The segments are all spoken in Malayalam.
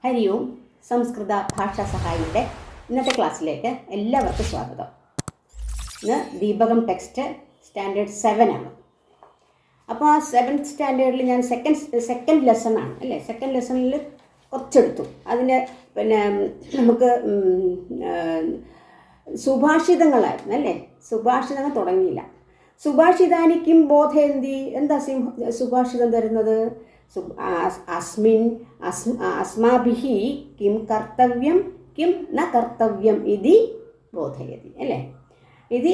ഹരി ഓം. സംസ്കൃത ഭാഷാ സഹായിയുടെ ഇന്നത്തെ ക്ലാസ്സിലേക്ക് എല്ലാവർക്കും സ്വാഗതം. ഇന്ന് ദീപകം ടെക്സ്റ്റ് സ്റ്റാൻഡേർഡ് 7 ആണ്. അപ്പോൾ ആ 7th സ്റ്റാൻഡേർഡിൽ ഞാൻ സെക്കൻഡ് ലെസൺ ആണ് അല്ലേ. സെക്കൻഡ് ലെസണിൽ കുറച്ചെടുത്തു. അതിൻ്റെ നമുക്ക് സുഭാഷിതങ്ങളായിരുന്നു അല്ലേ. സുഭാഷിതങ്ങൾ തുടങ്ങിയില്ല. സുഭാഷിതാനിക്കും ബോധയന്തി. എന്താ സുഭാഷിതം തരുന്നത്? അസ്മാഭിഹി കിം കർത്തവ്യം കിം ന കർത്തവ്യം ഇതി ബോധയതി അല്ലേ. ഇത്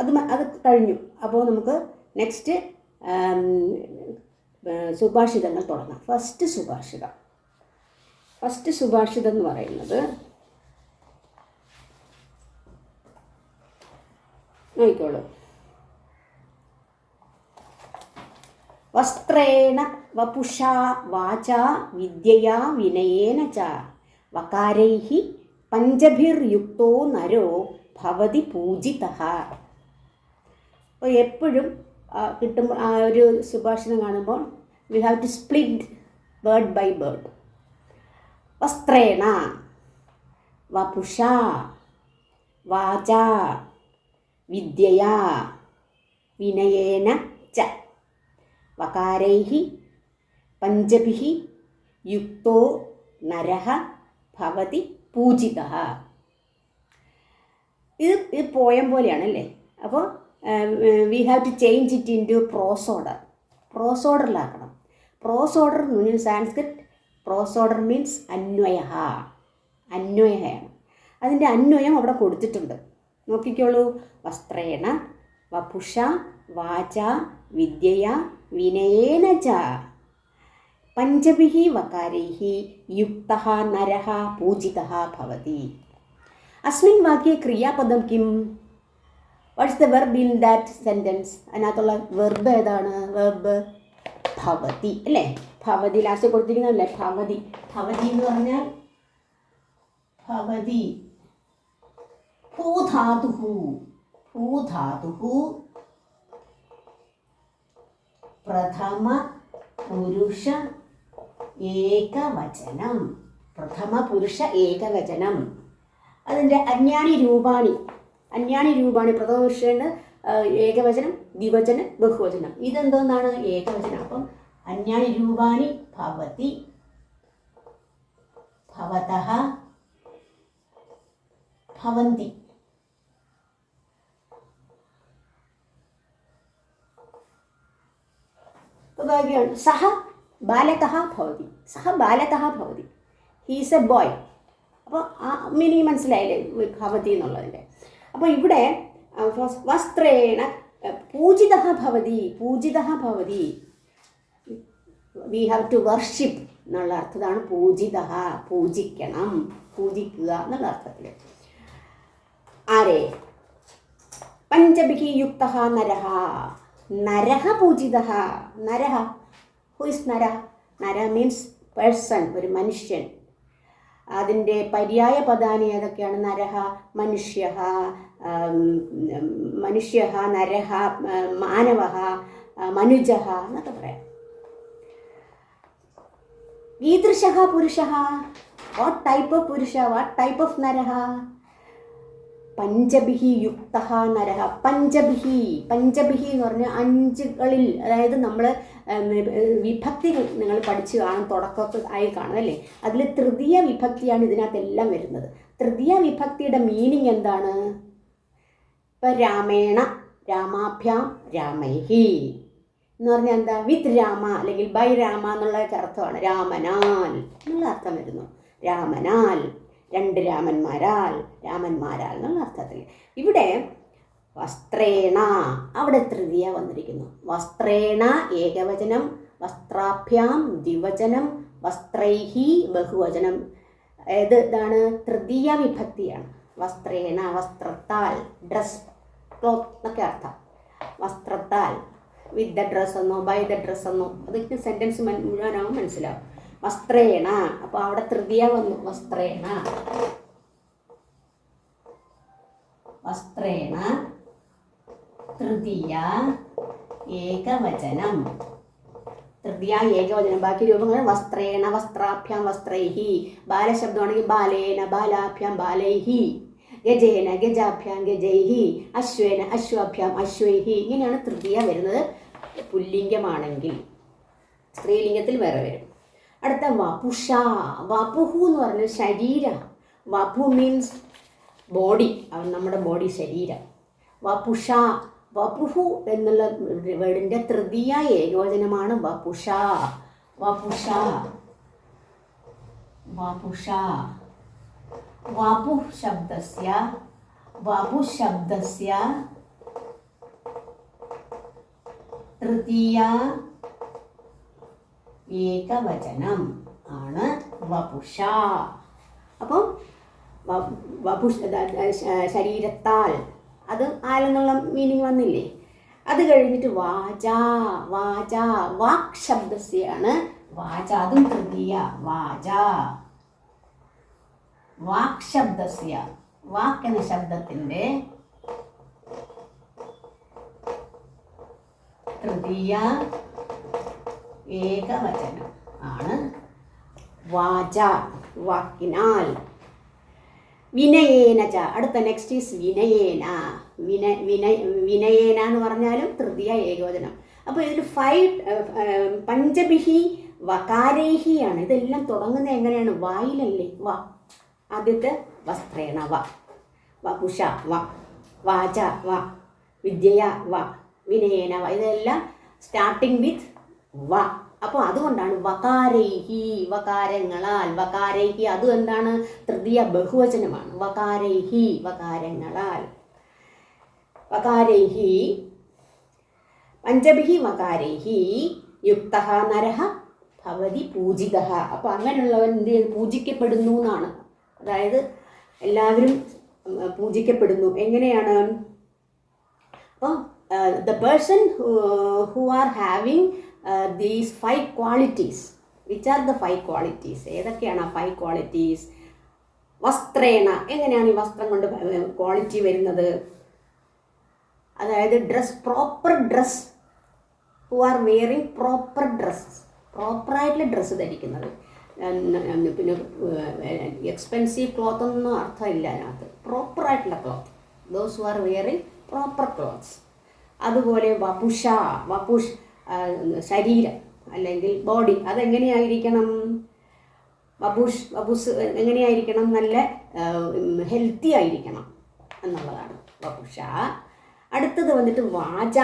അത് കഴിഞ്ഞു. അപ്പോൾ നമുക്ക് നെക്സ്റ്റ് സുഭാഷിതങ്ങൾ തുടങ്ങാം. ഫസ്റ്റ് സുഭാഷിതം എന്ന് പറയുന്നത് നോക്കിക്കോളൂ. വസ്ത്രേണ വപുഷാ വാചാ വിദ്യയാ വിനയേന ച വകാരൈഃ പഞ്ചഭിർയുക്തോ നരോ ഭവതി പൂജിതഃ. അപ്പോൾ എപ്പോഴും കിട്ടുമ്പോൾ ആ ഒരു സുഭാഷിതം കാണുമ്പോൾ we have to split word by word. വസ്ത്രേണ വപുഷാ വാചാ വിദ്യയാ വിനയേന ച വകാരൈഃ പഞ്ചഭിഃ യുക്തോ നരഃ ഭവതി പൂജിതഃ. ഇത് പോയം പോലെയാണല്ലേ. അപ്പോൾ we have to change it into prose ഓർഡറിലാക്കണം. Prose order Sanskrit prose order means അന്വയമാണ്. അതിൻ്റെ അന്വയം അവിടെ കൊടുത്തിട്ടുണ്ട്. നോക്കിക്കോളൂ. വസ്ത്രേണ വപുഷ വാച വിദ്യയാ വിനയേന ച പഞ്ചഭിഃ വകാരൈഃ യുക്തഃ നരഃ പൂജിതഃ ഭവതി. അസ്മിൻ വാക്യെ ക്രിയാപദം കിം? What's the verb in that sentence? അതിനകത്തുള്ള വെർബ് ഏതാണ്? വെർബ് ഭവതി അല്ലേ. ഭവതി ലാസ്റ്റ് കൊടുത്തിരിക്കുന്നതല്ലേ. ഭവതി എന്ന് പറഞ്ഞാൽ ഭവതി ഭൂധാതുഹു പ്രഥമ പുരുഷ ഏകവചനം. അതിൻ്റെ അന്യാനി രൂപാണി പ്രഥമ പുരുഷന് ഏകവചനം, ദ്വിവചനം, ബഹുവചനം. ഇതെന്തോന്നാണ്? ഏകവചനം. അപ്പം അന്യാനി രൂപാണി ഭവതി, ഭവതഃ, ഭവന്തി. സഹ ബാലകഃ ഭവതി. He's A boy. അപ്പോൾ ആ മീനിങ് മനസ്സിലായില്ലേ ഭവതി എന്നുള്ളതിൻ്റെ. അപ്പോൾ ഇവിടെ വസ്ത്രേണ പൂജിതഃ ഭവതി. വി ഹാവ് ടു വർഷിപ്പ് എന്നുള്ള അർത്ഥമാണ് പൂജിതഃ. പൂജിക്കണം, പൂജിക്കുക എന്നുള്ള അർത്ഥത്തിൽ. ആരെ? പഞ്ചഭിഃ യുക്തഃ നരഃ പൂജിതഃ. ഹു ഇസ് നരഃ? നര മീൻസ് പേഴ്സൺ, ഒരു മനുഷ്യൻ. അതിൻ്റെ പര്യായ പദാനി ഏതൊക്കെയാണ്? നരഃ, മനുഷ്യഃ, നരഃ, മാനവഃ, മനുജഃ എന്നൊക്കെ പറയാം. ഈദൃശഃ പുരുഷഃ? വാട്ട് ടൈപ്പ് ഓഫ് പുരുഷ? വാട്ട് ടൈപ്പ് ഓഫ് നരഃ? പഞ്ചഭിഃ യുക്തഃ നരഃ. പഞ്ചഭിഃ എന്ന് പറഞ്ഞാൽ 5കളിൽ, അതായത് നമ്മൾ വിഭക്തി നിങ്ങൾ പഠിച്ചു കാണും, തുടക്കമൊക്കെ ആയി കാണും അല്ലേ. അതിൽ തൃതീയ വിഭക്തിയാണ് ഇതിനകത്തെല്ലാം വരുന്നത്. തൃതീയ വിഭക്തിയുടെ മീനിങ് എന്താണ്? ഇപ്പം രാമേണ, രാമാഭ്യാം, രാമൈഃ എന്ന് പറഞ്ഞാൽ എന്താ? വിത്ത് രാമ അല്ലെങ്കിൽ ബൈ രാമ എന്നുള്ള അർത്ഥമാണ്. രാമനാൽ എന്നുള്ള അർത്ഥം വരുന്നു. രാമനാൽ, 2 രാമന്മാരാൽ എന്നുള്ള അർത്ഥത്തിൽ. ഇവിടെ വസ്ത്രേണ, അവിടെ തൃതീയ വന്നിരിക്കുന്നു. വസ്ത്രേണ ഏകവചനം, വസ്ത്രാഭ്യാം ദ്വിവചനം, വസ്ത്രൈഃ ബഹുവചനം. ഇതാണ് തൃതീയ വിഭക്തിയാണ്. വസ്ത്രേണ വസ്ത്രത്താൽ, ഡ്രസ്, ക്ലോത്ത് എന്നൊക്കെ അർത്ഥം. വസ്ത്രത്താൽ, വിത്ത് ദ ഡ്രസ് എന്നോ ബൈ ദ ഡ്രസ് എന്നോ, അതൊക്കെ സെൻറ്റൻസ് മുഴുവനാവും മനസ്സിലാവും. വസ്ത്രേണ, അപ്പോൾ അവിടെ തൃതീയ വന്നു. വസ്ത്രേണ തൃതീയ ഏകവചനം. തൃതീയ ഏകവചനം. ബാക്കി രൂപങ്ങൾ വസ്ത്രേണ, വസ്ത്രാഭ്യാം, വസ്ത്രൈഹി. ബാലശബ്ദമാണെങ്കിൽ ബാലേന, ബാലാഭ്യാം, ബാലൈഹി. ഗജേന, ഗജാഭ്യാം, ഗജൈഹി. അശ്വേന, അശ്വാഭ്യാം, അശ്വൈഹി. ഇങ്ങനെയാണ് തൃതീയ വരുന്നത് പുല്ലിംഗമാണെങ്കിൽ. സ്ത്രീലിംഗത്തിൽ വേറെ വരും. അടുത്ത വപുഷ. വപുഹു എന്ന് പറഞ്ഞാൽ ശരീരം. വപു മീൻസ് ബോഡി, നമ്മുടെ ബോഡി, ശരീരം. വപുഷ, വപുഹു എന്നുള്ള വേർഡിൻ്റെ തൃതീയ ഏകവചനമാണ് വപുഷ. വപുഷ, വപുഷ. വപു ശബ്ദസ്യ, വപു ശബ്ദസ്യ തൃതീയ ഏകവചനം ആണ് വപുഷ. അപ്പം വപു ശരീരത്താൽ, അത് ആലെന്നുള്ള മീനിങ് വന്നില്ലേ. അത് കഴിഞ്ഞിട്ട് വാച. വാച വാക് ശബ്ദസ്യാണ് വാച, അതും തൃതീയ. വാച, വാക് ശബ്ദസ്യ, വാക്ക് എന്ന ശബ്ദത്തിൻ്റെ തൃതീയ ഏകവചനം ആണ് വാച, വാക്കിനാൽ. വിനയേന ച. അടുത്ത നെക്സ്റ്റ് ഈസ് വിനയേന. വിനയേന എന്ന് പറഞ്ഞാലും തൃതീയ ഏകവചനം. അപ്പോൾ ഇതിൽ പഞ്ചഭിഹി വകാരൈഹി ആണ്. ഇതെല്ലാം തുടങ്ങുന്നത് എങ്ങനെയാണ്? വായിലല്ലേ. വ. ആദ്യത്തെ വസ്ത്രേണ വ, വപുഷ വ, വാച വ, വിദ്യയ വ, വിനയേന വ. ഇതെല്ലാം സ്റ്റാർട്ടിങ് വിത്ത് വ. അപ്പോൾ അതുകൊണ്ടാണ് വകാരൈഹി, വകാരങ്ങളാൽ. വകാരൈഹി അതും എന്താണ്? തൃതീയ ബഹുവചനമാണ്. വകാരൈഹി, വകാരങ്ങളാൽ. വകാരൈഹി പഞ്ചഭിഹി വകാരൈഹി യുക്തഃ നരഃ ഭവതി പൂജിതഃ. അപ്പോൾ അങ്ങനെയുള്ളവൻ എന്ത് ചെയ്യും? പൂജിക്കപ്പെടുന്നു എന്നാണ്. അതായത് എല്ലാവരും പൂജിക്കപ്പെടുന്നു. എങ്ങനെയാണ്? അപ്പോൾ the person who are having these 5 qualities. Which are the 5 qualities? ഏതൊക്കെയാണ് ആ 5 qualities? വസ്ത്രേണ. എങ്ങനെയാണ് ഈ വസ്ത്രം കൊണ്ട് ക്വാളിറ്റി വരുന്നത്? അതായത് dress, proper dress. Who are wearing proper dress, പ്രോപ്പറായിട്ടുള്ള ഡ്രസ്സ് ധരിക്കുന്നത്. പിന്നെ എക്സ്പെൻസീവ് ക്ലോത്ത് ഒന്നും അർത്ഥമില്ല അതിനകത്ത്. പ്രോപ്പറായിട്ടുള്ള cloth. Those who are wearing proper clothes. അതുപോലെ വപുഷ, വപുഷ് ശരീരം അല്ലെങ്കിൽ ബോഡി. അതെങ്ങനെയായിരിക്കണം? വപുസ് എങ്ങനെയായിരിക്കണം? നല്ല ഹെൽത്തി ആയിരിക്കണം എന്നുള്ളതാണ് വപുഷ. അടുത്തത് വന്നിട്ട് വാച.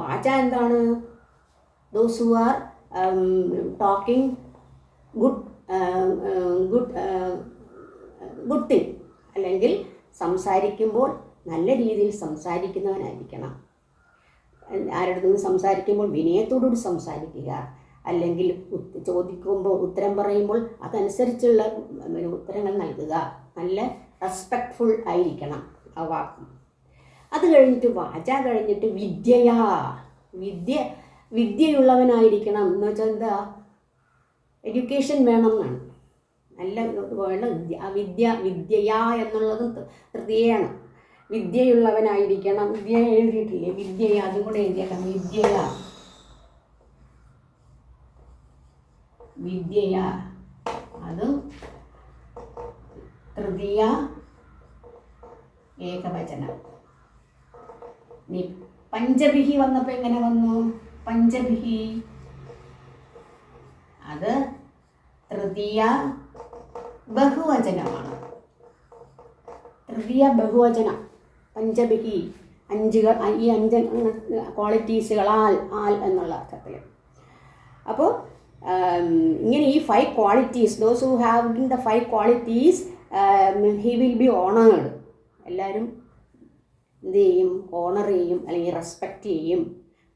വാച എന്താണ്? Those who are talking good thing, അല്ലെങ്കിൽ സംസാരിക്കുമ്പോൾ നല്ല രീതിയിൽ സംസാരിക്കുന്നവനായിരിക്കണം. ആരുടെ സംസാരിക്കുമ്പോൾ വിനയത്തോടുകൂടി സംസാരിക്കുക, അല്ലെങ്കിൽ ചോദിക്കുമ്പോൾ ഉത്തരം പറയുമ്പോൾ അതനുസരിച്ചുള്ള ഉത്തരങ്ങൾ നൽകുക. നല്ല റെസ്പെക്റ്റ്ഫുൾ ആയിരിക്കണം ആ വാക്കും. അത് കഴിഞ്ഞിട്ട് വാച കഴിഞ്ഞിട്ട് വിദ്യയാ. വിദ്യയുള്ളവനായിരിക്കണം എന്ന് വെച്ചാൽ എന്താ? എഡ്യൂക്കേഷൻ വേണം എന്നാണ്. നല്ല വേണ്ട വിദ്യയാ എന്നുള്ളതും തൃതീയാണ്. വിദ്യയുള്ളവനായിരിക്കണം. വിദ്യ എഴുതിയിട്ടില്ലേ? വിദ്യയാ, അതും കൂടെ എഴുതിയേക്കാം. വിദ്യയാ അതും തൃതീയ ഏകവചനം. പഞ്ചഭിഹി വന്നപ്പോൾ എങ്ങനെ വന്നു? പഞ്ചഭിഹി അത് തൃതീയ ബഹുവചനമാണ്. തൃതീയ ബഹുവചനം. പഞ്ചഭിഹി, 5 ഈ 5 ക്വാളിറ്റീസുകളാൽ, ആൽ എന്നുള്ള അർത്ഥത്തിൽ. അപ്പോൾ ഇങ്ങനെ ഈ 5 qualities, those who have the 5 qualities he will be honoured. എല്ലാവരും എന്ത് ചെയ്യും? ഓണർ ചെയ്യും, അല്ലെങ്കിൽ റെസ്പെക്റ്റ് ചെയ്യും,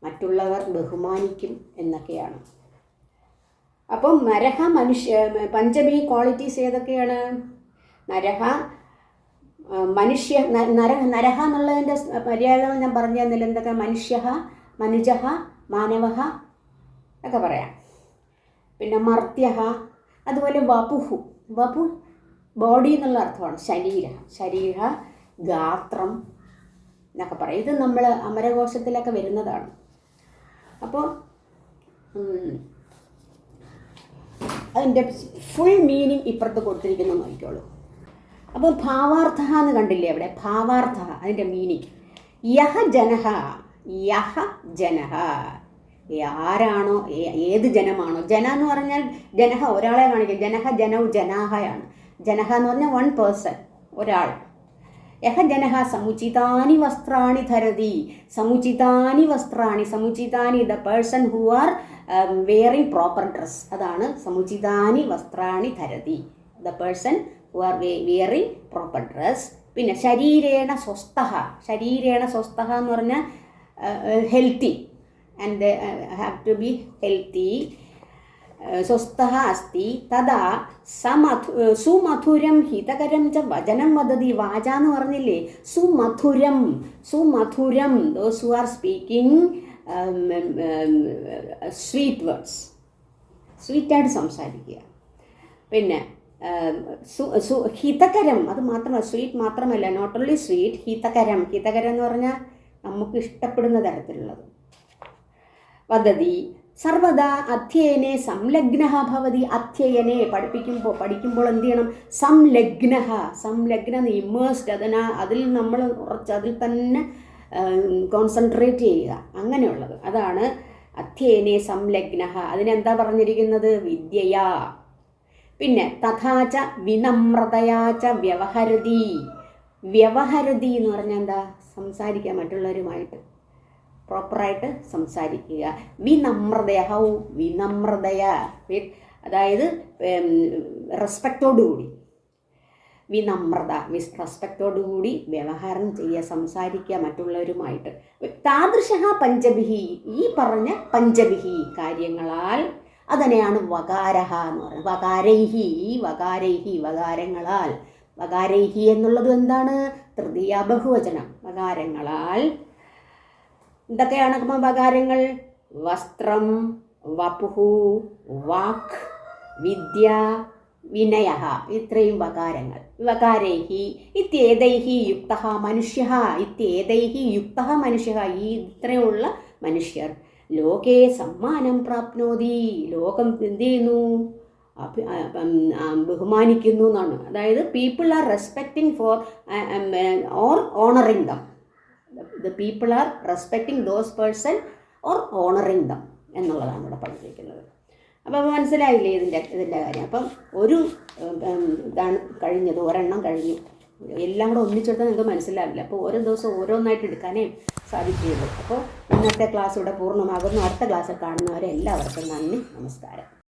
മറ്റുള്ളവർ ബഹുമാനിക്കും എന്നൊക്കെയാണ്. അപ്പം നരഹ പഞ്ചഭി ക്വാളിറ്റീസ് ഏതൊക്കെയാണ്? നരഹ മനുഷ്യ. നരഹ എന്നുള്ളതിൻ്റെ മര്യാദകൾ ഞാൻ പറഞ്ഞു തന്നില്ല. എന്തൊക്കെ? മനുഷ്യ, മനുജ, മാനവ ഒക്കെ പറയാം. പിന്നെ മർത്യ. അതുപോലെ വപുഹു. വപു ബോഡി എന്നുള്ള അർത്ഥമാണ്. ശരീര, ഗാത്രം എന്നൊക്കെ പറയാം. ഇത് നമ്മൾ അമരകോശത്തിലൊക്കെ വരുന്നതാണ്. അപ്പോൾ അതിൻ്റെ ഫുൾ മീനിങ് ഇപ്പുറത്ത് കൊടുത്തിരിക്കുന്നു നോക്കിക്കോളൂ. അപ്പോൾ ഭാവാർത്ഥ എന്ന് കണ്ടില്ലേ അവിടെ, ഭാവാർത്ഥ അതിൻ്റെ മീനിങ് യഹ ജനഹ, യഹ ജനഹ ആരാണോ, ഏത് ജനമാണോ. ജന എന്ന് പറഞ്ഞാൽ ജനഹ ഒരാളെ കാണിക്കുക, ജനഹ ജനൗ ജനാഹയാണ്. ജനഹ എന്ന് പറഞ്ഞാൽ വൺ പേഴ്സൺ, ഒരാൾ. യഹ ജനഹ സമുചിതാനി വസ്ത്രാണി ധരതി, സമുചിതാനി വസ്ത്രാണി, സമുചിതാനി the person who are wearing proper dress, അതാണ് സമുചിതാനി വസ്ത്രാണി ധരതി, the person who are wearing proper dress. പിന്നെ ശരീരേണ സ്വസ്ഥഃ, ശരീരേണ സ്വസ്ഥഃ എന്ന് പറഞ്ഞാൽ healthy, and have to be healthy. സ്വസ്ഥഃ അസ്തി തഥാ സുമധുരം ഹിതകരം ച വചനം വദതി. വാച എന്ന് പറഞ്ഞില്ലേ, സുമധുരം, സുമധുരം, those who are speaking sweet words, സ്വീറ്റായിട്ട് സംസാരിക്കുക. പിന്നെ ഹിതകരം, അത് മാത്രമല്ല, സ്വീറ്റ് മാത്രമല്ല, നോട്ട് ഓൺലി സ്വീറ്റ്, ഹിതകരം. ഹിതകരം എന്ന് പറഞ്ഞാൽ നമുക്ക് ഇഷ്ടപ്പെടുന്ന തരത്തിലുള്ളത്. വദതി സർവദാ അധ്യയനെ സംലഗ്നഃ ഭവതി. അധ്യയനെ പഠിക്കുമ്പോൾ എന്ത് ചെയ്യണം, സംലഗ്നഃ, സംലഗ്ന ഇമ്മേഴ്സ്ഡ്, അതിൽ നമ്മൾ കുറച്ച് അതിൽ തന്നെ കോൺസെൻട്രേറ്റ് ചെയ്യുക, അങ്ങനെയുള്ളത്. അതാണ് അധ്യയനെ സംലഗ്നഃ. അതിനെന്താ പറഞ്ഞിരിക്കുന്നത്, വിദ്യയാ. പിന്നെ തഥാച വിനമ്രതയാച വ്യവഹരതി. വ്യവഹരതി എന്ന് പറഞ്ഞാൽ എന്താ, സംസാരിക്കുക, മറ്റുള്ളവരുമായിട്ട് പ്രോപ്പറായിട്ട് സംസാരിക്കുക. വിനമ്രതയ, ഹൗ വിനമ്രതയ, അതായത് റെസ്പെക്റ്റോടുകൂടി, വിനമ്രത റെസ്പെക്റ്റോടുകൂടി വ്യവഹാരം ചെയ്യുക, സംസാരിക്കുക മറ്റുള്ളവരുമായിട്ട്. താദൃശഃ പഞ്ചഭിഹി, ഈ പറഞ്ഞ പഞ്ചഭിഹി കാര്യങ്ങളാൽ, അതിനെയാണ് വകാരഹ എന്ന് പറയുന്നത്. വകാരൈഹി, ഈ വകാരൈഹി വകാരങ്ങളാൽ. വകാരൈഹി എന്നുള്ളത് എന്താണ്, തൃതീയ ബഹുവചനം. വകാരങ്ങളാൽ എന്തൊക്കെയാണ് വകാരങ്ങൾ, വസ്ത്രം, വപുഹു, വാക്, വിദ്യ, വിനയ, ഇത്രയും വകാരങ്ങൾ. വകാരൈഹി ഇത്യേതൈഹി യുക്തഃ മനുഷ്യഃ, ഇത്യേതൈഹി യുക്തഃ മനുഷ്യഃ, ഈ ഇത്രയുള്ള മനുഷ്യർ ലോകേ സമ്മാനം പ്രാപ്നോതി, ലോകം എന്ത് ചെയ്യുന്നു, ബഹുമാനിക്കുന്നു എന്നാണ്. അതായത് people are respecting for or honouring them, the people are respecting those person or honouring them എന്നുള്ളതാണ് ഇവിടെ പഠിച്ചിരിക്കുന്നത്. അപ്പം മനസ്സിലായില്ലേ ഇതിൻ്റെ കാര്യം. അപ്പം ഒരു ഇതാണ് കഴിഞ്ഞത്, ഒരെണ്ണം കഴിഞ്ഞു. എല്ലാം കൂടെ ഒന്നിച്ചെടുത്താൽ നിങ്ങൾക്ക് മനസ്സിലാവില്ല. അപ്പോൾ ഓരോ ദിവസം ഓരോന്നായിട്ട് എടുക്കാനേ സാധിക്കുകയുള്ളൂ. അപ്പോൾ ഇന്നത്തെ ക്ലാസ് ഇവിടെ പൂർണ്ണമാകുന്നു. അടുത്ത ക്ലാസ്സിൽ കാണുന്നവരെ എല്ലാവർക്കും നന്ദി, നമസ്കാരം.